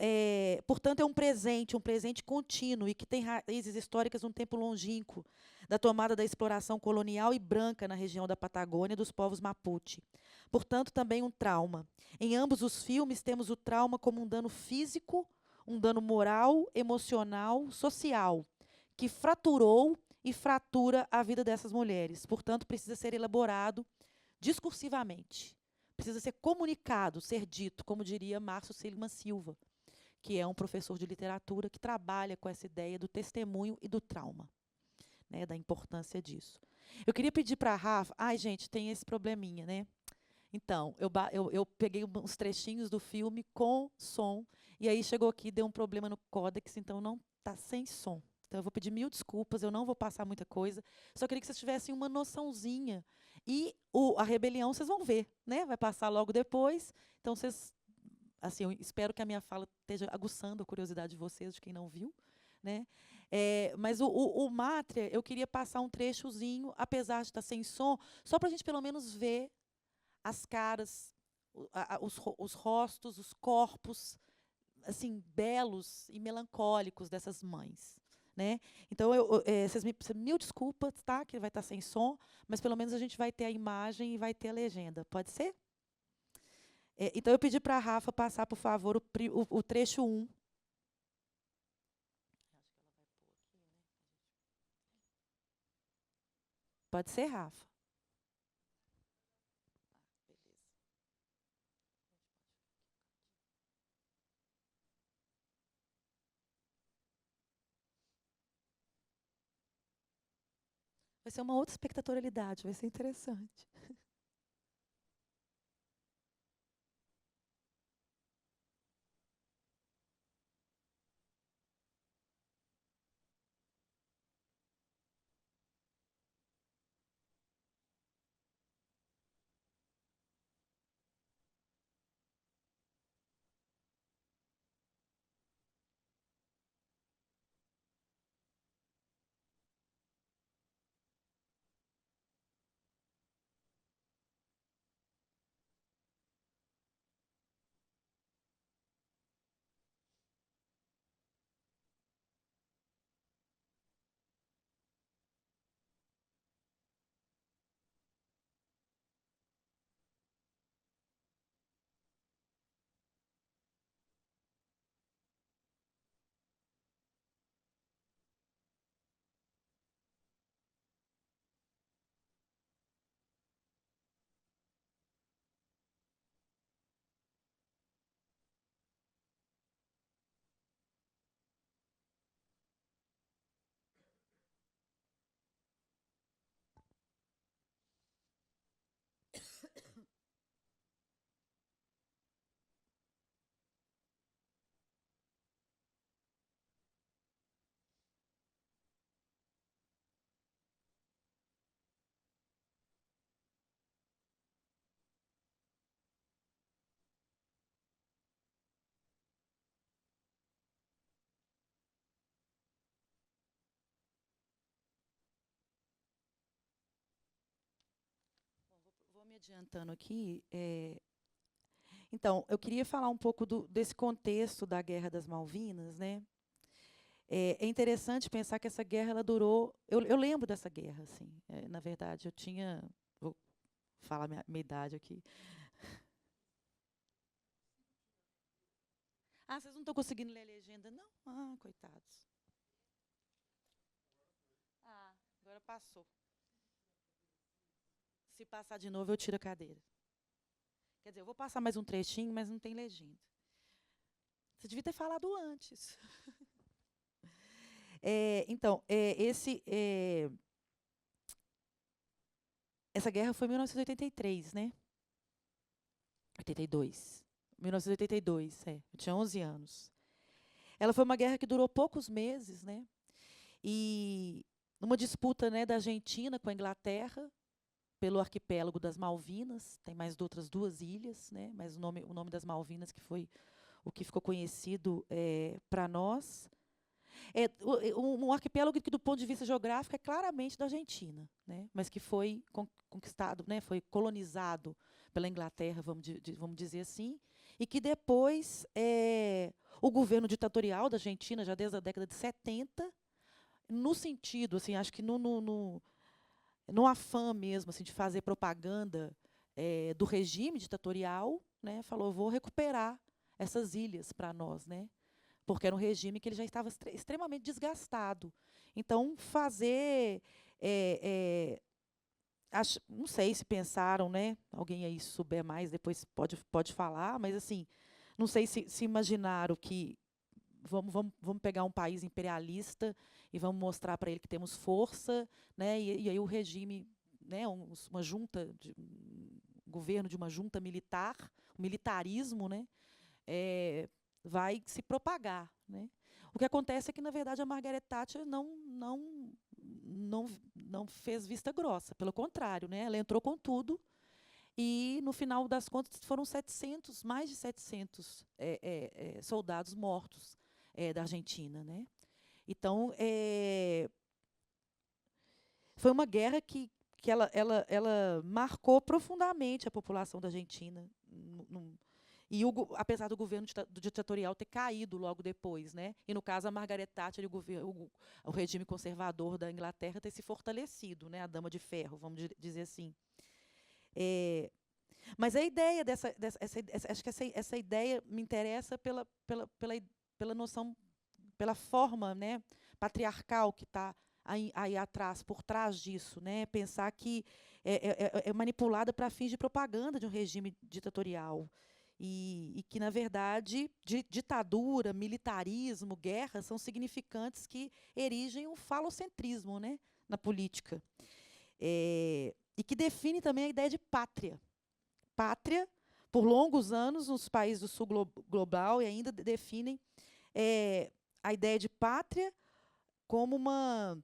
[SPEAKER 4] portanto, é um presente contínuo e que tem raízes históricas num tempo longínquo da tomada da exploração colonial e branca na região da Patagônia dos povos Mapuche. Portanto, também um trauma. Em ambos os filmes, temos o trauma como um dano físico, um dano moral, emocional, social, que fraturou e fratura a vida dessas mulheres. Portanto, precisa ser elaborado discursivamente. Precisa ser comunicado, ser dito, como diria Márcio Seligman Silva, que é um professor de literatura que trabalha com essa ideia do testemunho e do trauma, né, da importância disso. Eu queria pedir para a Rafa... Ai, gente, tem esse probleminha, né? Então, eu peguei uns trechinhos do filme com som, e aí chegou aqui, deu um problema no códex, então não está sem som. Então, eu vou pedir 1000 desculpas, eu não vou passar muita coisa. Só queria que vocês tivessem uma noçãozinha. E a rebelião, vocês vão ver, né? Vai passar logo depois. Então, vocês... Assim, eu espero que a minha fala esteja aguçando a curiosidade de vocês, de quem não viu, né? Mas o Mátria, eu queria passar um trechozinho, apesar de estar sem som, só para a gente, pelo menos, ver as caras, os rostos, os corpos, assim, belos e melancólicos dessas mães, né? Então, vocês 1000 desculpas, tá? Que vai estar sem som, mas pelo menos a gente vai ter a imagem e vai ter a legenda. Pode ser? Então, eu pedi para a Rafa passar, por favor, o trecho 1. Pode ser, Rafa? Vai ser uma outra espectatorialidade, vai ser interessante. Vou me adiantando aqui. Então, eu queria falar um pouco desse contexto da Guerra das Malvinas, né? É interessante pensar que essa guerra ela durou. Eu lembro dessa guerra, assim. Na verdade, eu tinha. Vou falar minha idade aqui. Ah, vocês não estão conseguindo ler a legenda, não? Ah, coitados. Ah, agora passou. Se passar de novo, eu tiro a cadeira. Quer dizer, eu vou passar mais um trechinho, mas não tem legenda. Você devia ter falado antes. Então, essa guerra foi em 1983, né? 82. 1982, eu tinha 11 anos. Ela foi uma guerra que durou poucos meses, né? E numa disputa, né, da Argentina com a Inglaterra, pelo arquipélago das Malvinas, tem mais outras 2 ilhas, né? Mas o nome das Malvinas que foi o que ficou conhecido para nós. Um arquipélago que, do ponto de vista geográfico, é claramente da Argentina, né? Mas que foi conquistado, né? Foi colonizado pela Inglaterra, vamos dizer assim, e que depois o governo ditatorial da Argentina, já desde a década de 70, no sentido, assim, acho que no afã mesmo assim, de fazer propaganda do regime ditatorial, né, falou, vou recuperar essas ilhas para nós, né, porque era um regime que ele já estava extremamente desgastado. Então, fazer... não sei se pensaram, né? Alguém aí souber mais, depois pode falar, mas assim, não sei se imaginaram que vamos pegar um país imperialista e vamos mostrar para ele que temos força, né? E aí o regime, né? Uma junta, um governo de uma junta militar, o militarismo, né? Vai se propagar, né? O que acontece é que, na verdade, a Margaret Thatcher não fez vista grossa, pelo contrário, né? Ela entrou com tudo e, no final das contas, foram mais de 700 soldados mortos da Argentina, né? Então, foi uma guerra que ela marcou profundamente a população da Argentina. E apesar do governo ditatorial ter caído logo depois, né? E no caso a Margaret Thatcher e o regime conservador da Inglaterra ter se fortalecido, né? A Dama de Ferro, vamos dizer assim. Mas a ideia acho que essa ideia me interessa pela noção, pela forma, né, patriarcal que está aí atrás, por trás disso, né? Pensar que é manipulada para fins de propaganda de um regime ditatorial. E que, na verdade, ditadura, militarismo, guerra são significantes que erigem um falocentrismo, né, na política. E que define também a ideia de pátria. Pátria, por longos anos, nos países do sul global, e ainda definem a ideia de pátria como uma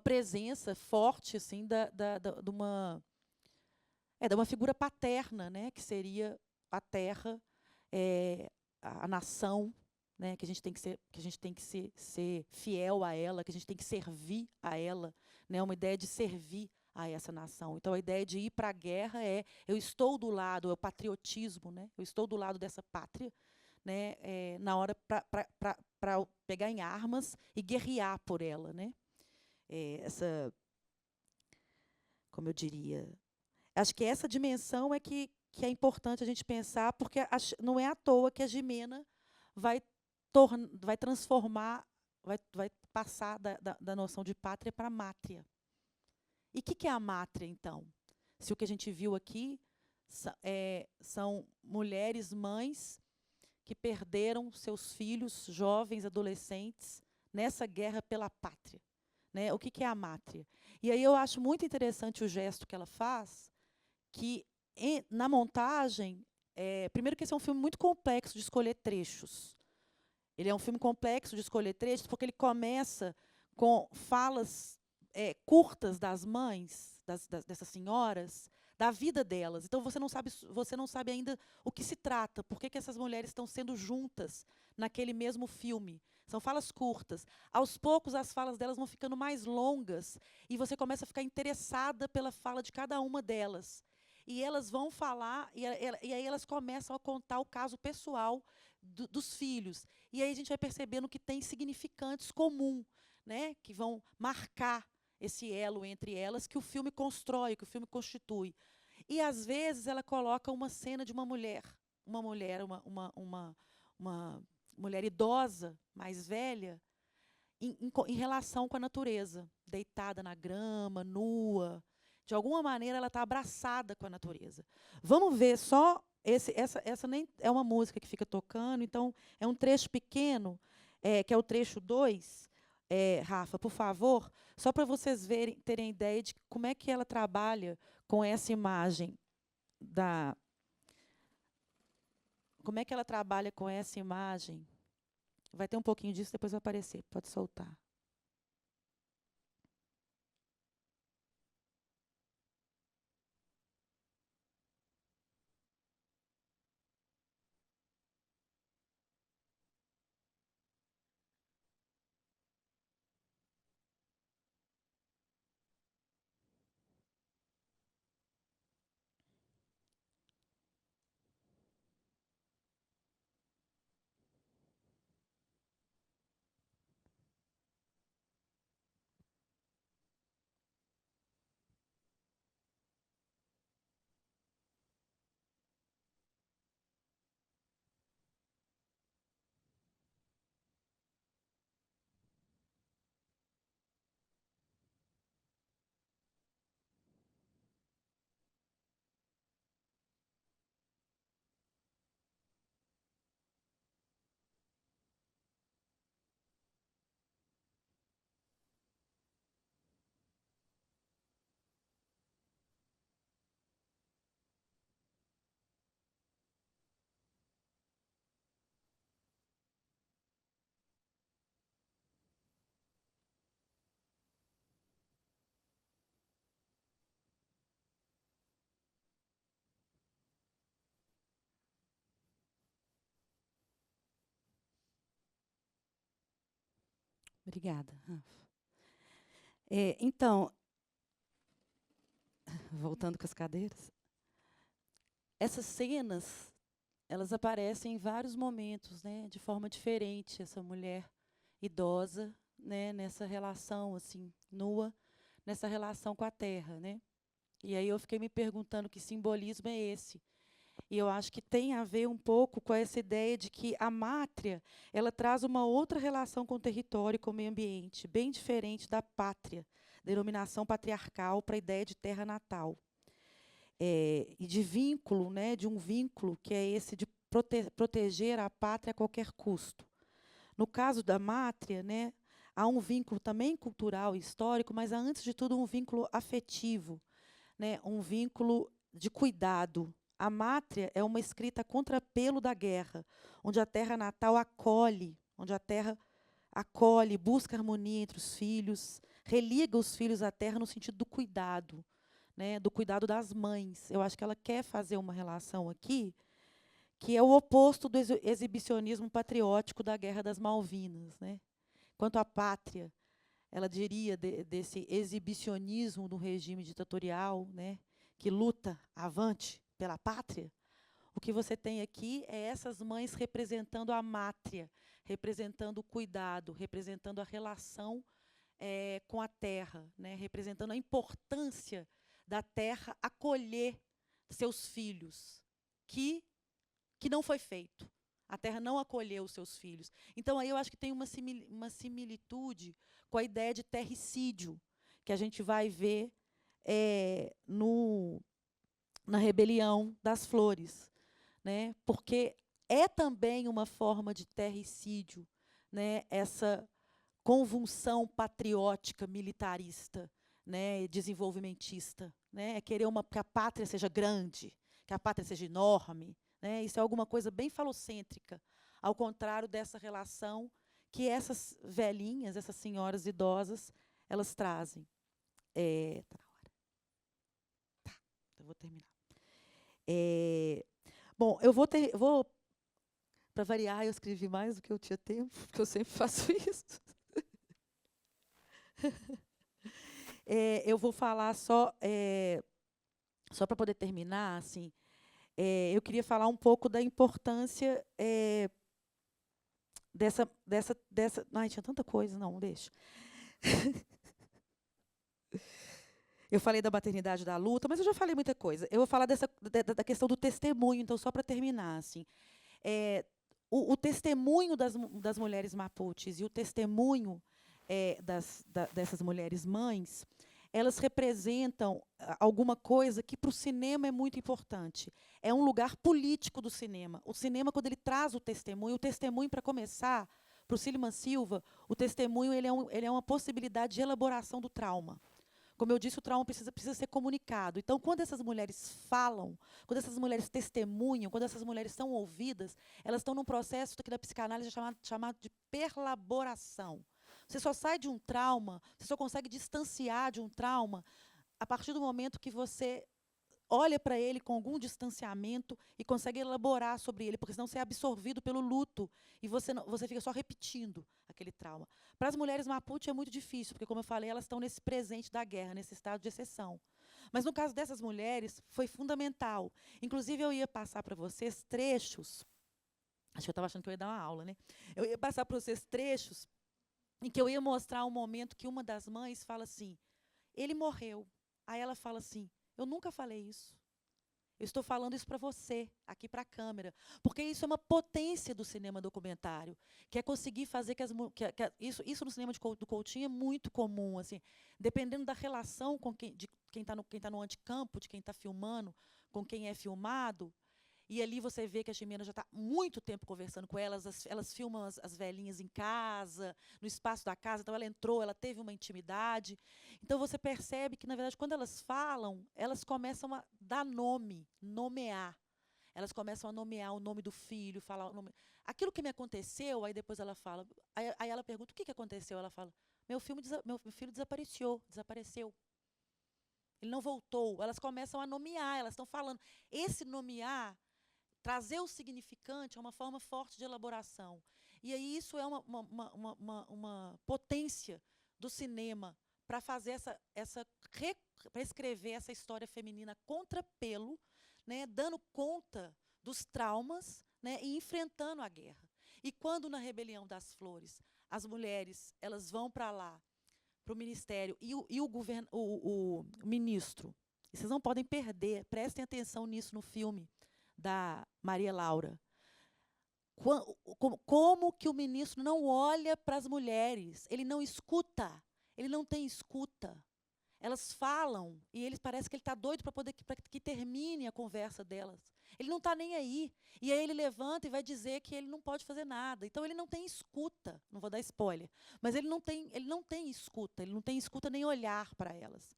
[SPEAKER 4] presença forte assim, de uma figura paterna, né, que seria a terra, a nação, né, que a gente tem que ser fiel a ela, que a gente tem que servir a ela, né, uma ideia de servir a essa nação. Então, a ideia de ir para a guerra eu estou do lado, é o patriotismo, né, eu estou do lado dessa pátria, né, na hora para pegar em armas e guerrear por ela, né. Como eu diria, acho que essa dimensão é que é importante a gente pensar, porque não é à toa que a Gimena vai transformar, vai passar da noção de pátria para mátria. E o que é a mátria, então? Se o que a gente viu aqui são mulheres, mães, que perderam seus filhos, jovens, adolescentes, nessa guerra pela pátria. Né? O que é a mátria? E aí eu acho muito interessante o gesto que ela faz, que na montagem, primeiro que esse é um filme muito complexo de escolher trechos. Ele é um filme complexo de escolher trechos, porque ele começa com falas curtas das mães, dessas senhoras, da vida delas. Então você não sabe ainda o que se trata, por que essas mulheres estão sendo juntas naquele mesmo filme. São falas curtas. Aos poucos, as falas delas vão ficando mais longas e você começa a ficar interessada pela fala de cada uma delas. E elas vão falar, e aí elas começam a contar o caso pessoal dos filhos. E aí a gente vai percebendo que tem significantes comuns, né, que vão marcar esse elo entre elas, que o filme constrói, que o filme constitui. E, às vezes, ela coloca uma cena de uma mulher, uma mulher idosa, mais velha, em relação com a natureza, deitada na grama, nua. De alguma maneira, ela está abraçada com a natureza. Vamos ver só, essa nem é uma música que fica tocando, então é um trecho pequeno, que é o trecho 2, Rafa, por favor, só para vocês terem ideia de como é que ela trabalha com essa imagem como é que ela trabalha com essa imagem. Vai ter um pouquinho disso, depois vai aparecer. Pode soltar. Obrigada, Rafa. Então, voltando com as cadeiras, essas cenas, elas aparecem em vários momentos, né, de forma diferente. Essa mulher idosa, né, nessa relação assim nua, nessa relação com a terra, né? E aí eu fiquei me perguntando que simbolismo é esse. E eu acho que tem a ver um pouco com essa ideia de que a mátria, ela traz uma outra relação com o território e com o meio ambiente, bem diferente da pátria, denominação patriarcal para a ideia de terra natal. E de vínculo, né, de um vínculo que é esse de proteger a pátria a qualquer custo. No caso da mátria, né, há um vínculo também cultural e histórico, mas há, antes de tudo, um vínculo afetivo, né, um vínculo de cuidado. A mátria é uma escrita a contrapelo da guerra, onde a terra natal acolhe, onde a terra acolhe, busca harmonia entre os filhos, religa os filhos à terra no sentido do cuidado, né, do cuidado das mães. Eu acho que ela quer fazer uma relação aqui que é o oposto do exibicionismo patriótico da Guerra das Malvinas, né? Quanto à pátria, ela diria desse exibicionismo do regime ditatorial, né, que luta avante pela pátria. O que você tem aqui é essas mães representando a mátria, representando o cuidado, representando a relação com a terra, né, representando a importância da terra acolher seus filhos, que não foi feito. A terra não acolheu os seus filhos. Então, aí eu acho que tem uma similitude com a ideia de terricídio, que a gente vai ver na Rebelião das Flores, né? Porque é também uma forma de terricídio, né? Essa convulsão patriótica, militarista, né? Desenvolvimentista. Né? É querer que a pátria seja grande, que a pátria seja enorme. Né? Isso é alguma coisa bem falocêntrica, ao contrário dessa relação que essas velhinhas, essas senhoras idosas, elas trazem. Tá na hora. Tá, eu vou terminar. Bom, eu vou para variar, eu escrevi mais do que eu tinha tempo, porque eu sempre faço isso. Eu vou falar só para poder terminar, assim. Eu queria falar um pouco da importância dessa. Ai, tinha tanta coisa, não, deixa. Eu falei da maternidade da luta, mas eu já falei muita coisa. Eu vou falar da questão do testemunho, então, só para terminar. Assim. O testemunho das mulheres mapuches e o testemunho dessas mulheres mães, elas representam alguma coisa que para o cinema é muito importante. É um lugar político do cinema. O cinema, quando ele traz o testemunho, para começar, para o Cíliman Silva, o testemunho ele é uma possibilidade de elaboração do trauma. Como eu disse, o trauma precisa ser comunicado. Então, quando essas mulheres falam, quando essas mulheres testemunham, quando essas mulheres são ouvidas, elas estão num processo que da psicanálise é chamado de perlaboração. Você só sai de um trauma, você só consegue distanciar de um trauma a partir do momento que você olha para ele com algum distanciamento e consegue elaborar sobre ele, porque senão você é absorvido pelo luto e você fica só repetindo aquele trauma. Para as mulheres Mapuche é muito difícil, porque, como eu falei, elas estão nesse presente da guerra, nesse estado de exceção. Mas, no caso dessas mulheres, foi fundamental. Inclusive, eu ia passar para vocês trechos, acho que eu estava achando que eu ia dar uma aula, né? Eu ia passar para vocês trechos em que eu ia mostrar um momento que uma das mães fala assim, ele morreu. Aí ela fala assim, eu nunca falei isso. Eu estou falando isso para você, aqui para a câmera. Porque isso é uma potência do cinema documentário, que é conseguir fazer isso no cinema do Coutinho é muito comum. Assim, dependendo da relação de quem está no anticampo, de quem está filmando, com quem é filmado. E ali você vê que a Ximena já está muito tempo conversando com elas, elas filmam as velhinhas em casa, no espaço da casa, então ela entrou, ela teve uma intimidade. Então você percebe que, na verdade, quando elas falam, elas começam a dar nome, nomear. Elas começam a nomear o nome do filho, falar o nome. Aquilo que me aconteceu, aí depois ela fala. Aí ela pergunta, o que aconteceu? Ela fala, meu filho desapareceu. Ele não voltou. Elas começam a nomear, elas estão falando. Esse nomear, trazer o significante é uma forma forte de elaboração. E aí isso é uma potência do cinema para fazer para escrever essa história feminina contrapelo, né, dando conta dos traumas, né, e enfrentando a guerra. E quando na Rebelião das Flores as mulheres elas vão para lá, para o ministério, e o ministro, e vocês não podem perder, prestem atenção nisso no filme da Maria Laura, como que o ministro não olha para as mulheres, ele não escuta, ele não tem escuta. Elas falam e ele parece que ele está doido para que termine a conversa delas. Ele não está nem aí. E aí ele levanta e vai dizer que ele não pode fazer nada. Então ele não tem escuta. Não vou dar spoiler, mas ele não tem escuta. Ele não tem escuta nem olhar para elas,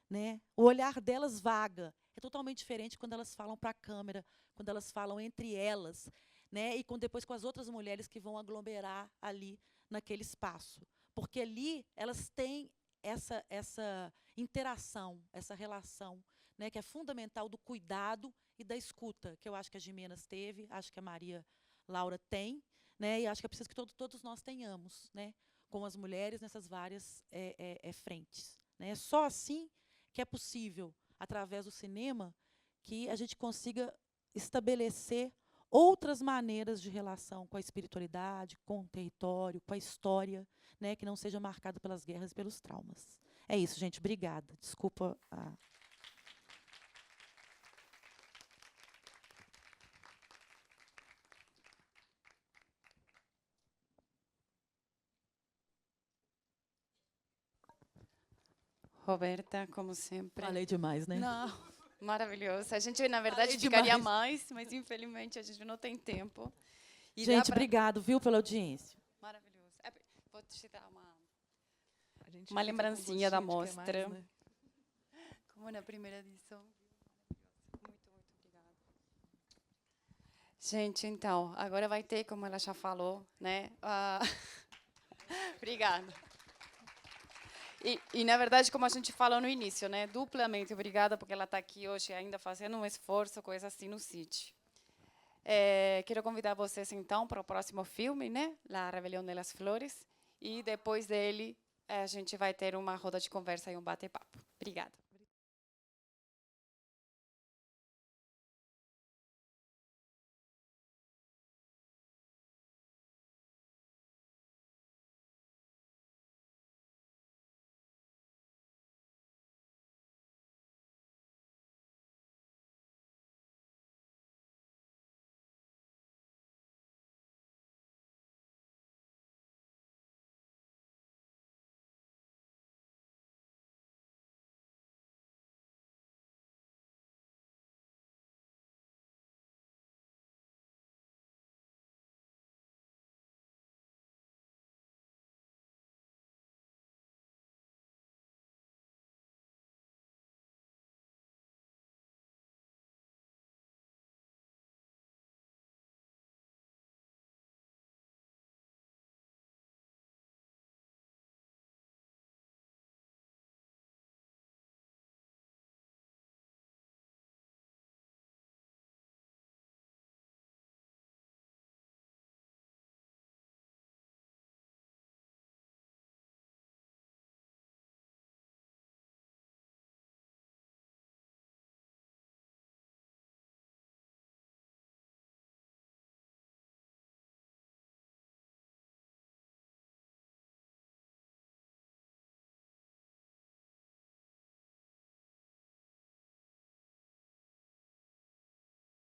[SPEAKER 4] né? O olhar delas vaga. É totalmente diferente quando elas falam para a câmera, quando elas falam entre elas, né? E depois com as outras mulheres que vão aglomerar ali naquele espaço, porque ali elas têm essa interação, essa relação, né, que é fundamental do cuidado e da escuta, que eu acho que a Gimenas teve, acho que a Maria Laura tem, né, e acho que é preciso que todos nós tenhamos, né, com as mulheres nessas várias frentes. Né. É só assim que é possível, através do cinema, que a gente consiga estabelecer outras maneiras de relação com a espiritualidade, com o território, com a história, né, que não seja marcada pelas guerras e pelos traumas. É isso, gente. Obrigada. Desculpa a...
[SPEAKER 2] Roberta, como sempre.
[SPEAKER 4] Falei demais, né?
[SPEAKER 2] Não, maravilhoso. A gente, na verdade,
[SPEAKER 4] Falei
[SPEAKER 2] ficaria
[SPEAKER 4] demais.
[SPEAKER 2] mais, mas infelizmente a gente não tem tempo. E
[SPEAKER 4] Gente, obrigado, viu, pela audiência.
[SPEAKER 2] Maravilhoso. Vou te dar
[SPEAKER 3] A gente
[SPEAKER 2] uma
[SPEAKER 3] fica com
[SPEAKER 2] lembrancinha da
[SPEAKER 3] gostinho de quer
[SPEAKER 2] mostra.
[SPEAKER 3] mais, né?
[SPEAKER 2] Como na primeira edição. Muito obrigada. Gente, então, agora vai ter, como ela já falou, né? Obrigada. E, na verdade, como a gente falou no início, né? Duplamente obrigada, porque ela está aqui hoje ainda fazendo um esforço, coisa assim, no sítio. Quero convidar vocês, então, para o próximo filme, né? La Rebelión de las Flores. E depois dele, a gente vai ter uma roda de conversa e um bate-papo. Obrigada.